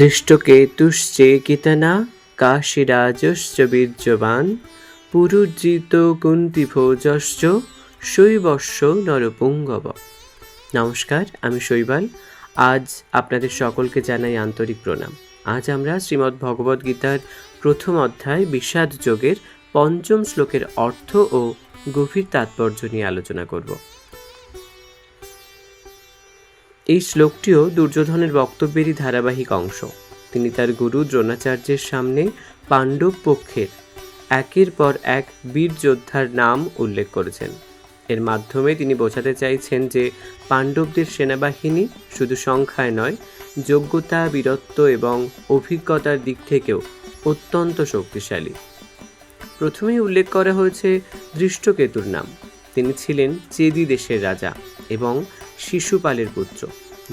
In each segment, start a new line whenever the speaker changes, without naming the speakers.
দৃষ্টকেতুশ্চেকিতনা কাশীরাজশ্চ বীর্যবান পুরুজিত কুন্তিভোজশ্চ শৈবস্য নরপুঙ্গব। নমস্কার, আমি শৈবাল। আজ আপনাদের সকলকে জানাই আন্তরিক প্রণাম। আজ আমরা শ্রীমদ্ ভগবদ গীতার প্রথম অধ্যায় বিষাদ যোগের পঞ্চম শ্লোকের অর্থ ও গভীর তাৎপর্য নিয়ে আলোচনা করব। এই শ্লোকটিও দুর্যোধনের বক্তব্যেরই ধারাবাহিক অংশ। তিনি তার গুরু দ্রোণাচার্যের সামনে পাণ্ডব পক্ষের একের পর এক বীর যোদ্ধার নাম উল্লেখ করেছেন। এর মাধ্যমে তিনি বোঝাতে চাইছেন যে পাণ্ডবদের সেনাবাহিনী শুধু সংখ্যায় নয়, যোগ্যতা, বীরত্ব এবং অভিজ্ঞতার দিক থেকেও অত্যন্ত শক্তিশালী। প্রথমেই উল্লেখ করা হয়েছে দৃষ্টকেতুর নাম। তিনি ছিলেন চেদি দেশের রাজা এবং শিশুপালের পুত্র।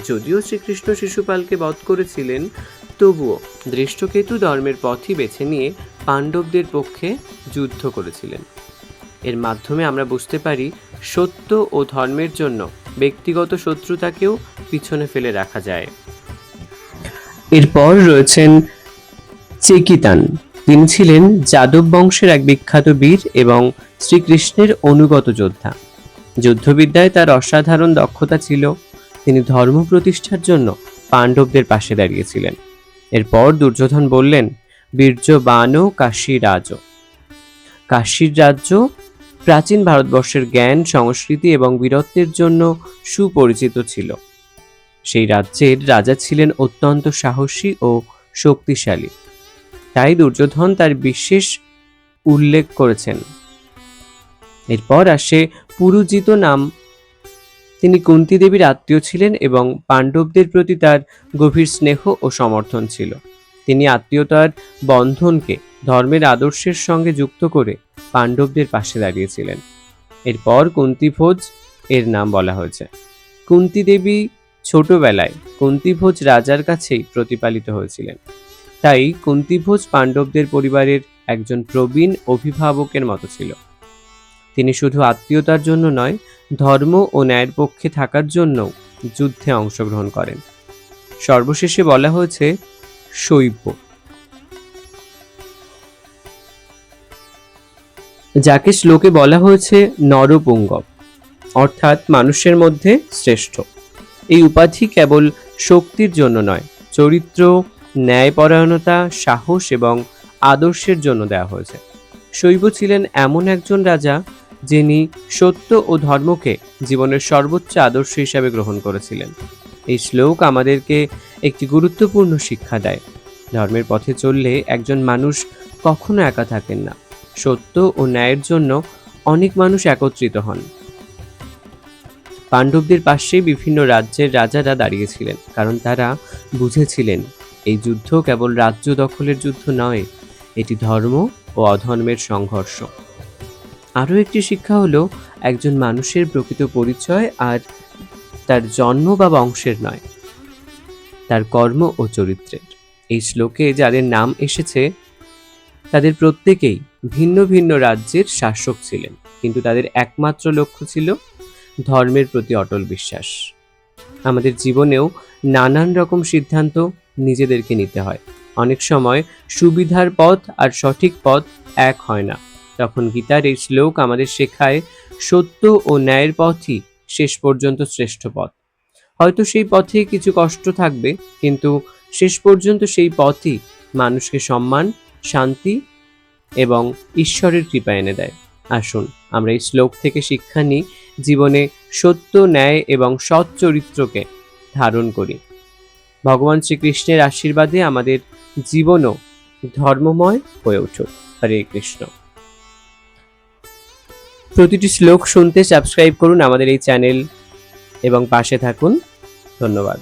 যদিও শ্রীকৃষ্ণ শিশুপালকে বধ করেছিলেন, তবুও দৃষ্টকেতু ধর্মের পথই বেছে নিয়ে পাণ্ডবদের পক্ষে যুদ্ধ করেছিলেন। এর মাধ্যমে আমরা বুঝতে পারি সত্য ও ধর্মের জন্য ব্যক্তিগত শত্রুতাকেও পিছনে ফেলে রাখা যায়। এরপর রয়েছেন চেকিতান। তিনি ছিলেন যাদব বংশের এক বিখ্যাত বীর এবং শ্রীকৃষ্ণের অনুগত যোদ্ধা। যুদ্ধবিদ্যায় তার অসাধারণ দক্ষতা ছিল। তিনি ধর্ম প্রতিষ্ঠার জন্য পাণ্ডবদের পাশে দাঁড়িয়েছিলেন। এরপর দুর্যোধন বললেন, বীর্যবান কাশীরাজ। কাশীর রাজ্য প্রাচীন ভারতবর্ষের জ্ঞান, সংস্কৃতি এবং বীরত্বের জন্য সুপরিচিত ছিল। সেই রাজ্যের রাজা ছিলেন অত্যন্ত সাহসী ও শক্তিশালী। তাই দুর্যোধন তার বিশেষ উল্লেখ করেছেন। এরপর আসে পুরুজিত নাম। তিনি কুন্তী দেবীর আত্মীয় ছিলেন এবং পাণ্ডবদের প্রতি তার গভীর স্নেহ ও সমর্থন ছিল। তিনি আত্মীয়তার বন্ধনকে ধর্মের আদর্শের সঙ্গে যুক্ত করে পাণ্ডবদের পাশে দাঁড়িয়েছিলেন। এরপর কুন্তিভোজ এর নাম বলা হয়েছে। কুন্তী দেবী ছোটবেলায় কুন্তিভোজ রাজার কাছেই প্রতিপালিত হয়েছিলেন। তাই কুন্তিভোজ পাণ্ডবদের পরিবারের একজন প্রবীণ অভিভাবকের মতো ছিল। তিনি শুধু আত্মীয়তার জন্য নয়, ধর্ম ও ন্যায়ের পক্ষে থাকার জন্য যুদ্ধে অংশগ্রহণ করেন। সর্বশেষে বলা হয়েছে শৈব, যাকে শ্লোকে বলা হয়েছে নরপুঙ্গব, অর্থাৎ মানুষের মধ্যে শ্রেষ্ঠ। এই উপাধি কেবল শক্তির জন্য নয়, চরিত্র, ন্যায়পরায়ণতা, সাহস এবং আদর্শের জন্য দেওয়া হয়েছে। শৈব ছিলেন এমন একজন রাজা যিনি সত্য ও ধর্মকে জীবনের সর্বোচ্চ আদর্শ হিসাবে গ্রহণ করেছিলেন। এই শ্লোক আমাদেরকে একটি গুরুত্বপূর্ণ শিক্ষা দেয়। ধর্মের পথে চললে একজন মানুষ কখনো একা থাকেন না। সত্য ও ন্যায়ের জন্য অনেক মানুষ একত্রিত হন। পাণ্ডবদের পাশে বিভিন্ন রাজ্যের রাজারা দাঁড়িয়েছিলেন, কারণ তারা বুঝেছিলেন এই যুদ্ধ কেবল রাজ্য দখলের যুদ্ধ নয়, এটি ধর্ম ও অধর্মের সংঘর্ষ। আরও একটি শিক্ষা হলো, একজন মানুষের প্রকৃত পরিচয় আর তার জন্ম বা বংশের নয়, তার কর্ম ও চরিত্রের। এই শ্লোকে যাদের নাম এসেছে তাদের প্রত্যেকেই ভিন্ন ভিন্ন রাজ্যের শাসক ছিলেন, কিন্তু তাদের একমাত্র লক্ষ্য ছিল ধর্মের প্রতি অটল বিশ্বাস। আমাদের জীবনেও নানান রকম সিদ্ধান্ত নিজেদেরকে নিতে হয়। অনেক সময় সুবিধার পথ আর সঠিক পথ এক হয় না। তখন গীতার এই শ্লোক আমাদের শেখায় সত্য ও ন্যায়ের পথই শেষ পর্যন্ত শ্রেষ্ঠ পথ। হয়তো সেই পথে কিছু কষ্ট থাকবে, কিন্তু শেষ পর্যন্ত সেই পথই মানুষকে সম্মান, শান্তি এবং ঈশ্বরের কৃপা এনে দেয়। আসুন আমরা এই শ্লোক থেকে শিক্ষা নিই, জীবনে সত্য, ন্যায় এবং সৎ চরিত্রকে ধারণ করি। ভগবান শ্রীকৃষ্ণের আশীর্বাদে আমাদের জীবনও ধর্মময় হয়ে উঠুক। হরে কৃষ্ণ। প্রতিটি শ্লোক শুনতে সাবস্ক্রাইব করুন আমাদের এই চ্যানেল এবং পাশে থাকুন। ধন্যবাদ।